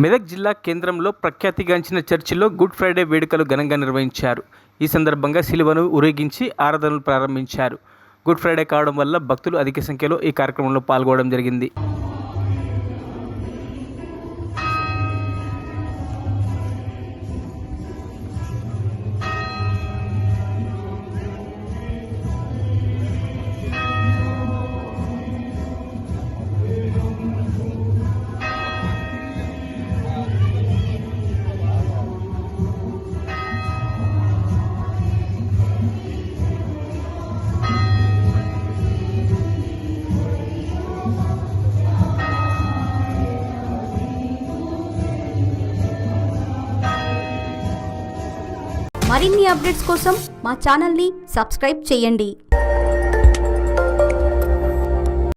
మెదక్ జిల్లా కేంద్రంలో ప్రఖ్యాతిగాంచిన చర్చిలో గుడ్ ఫ్రైడే వేడుకలు ఘనంగా నిర్వహించారు. ఈ సందర్భంగా శిలువను ఊరేగించి ఆరాధనలు ప్రారంభించారు. గుడ్ ఫ్రైడే కావడం వల్ల భక్తులు అధిక సంఖ్యలో ఈ కార్యక్రమంలో పాల్గొనడం జరిగింది. మరిన్ని అప్డేట్స్ కోసం మా ఛానల్ని సబ్స్క్రైబ్ చేయండి.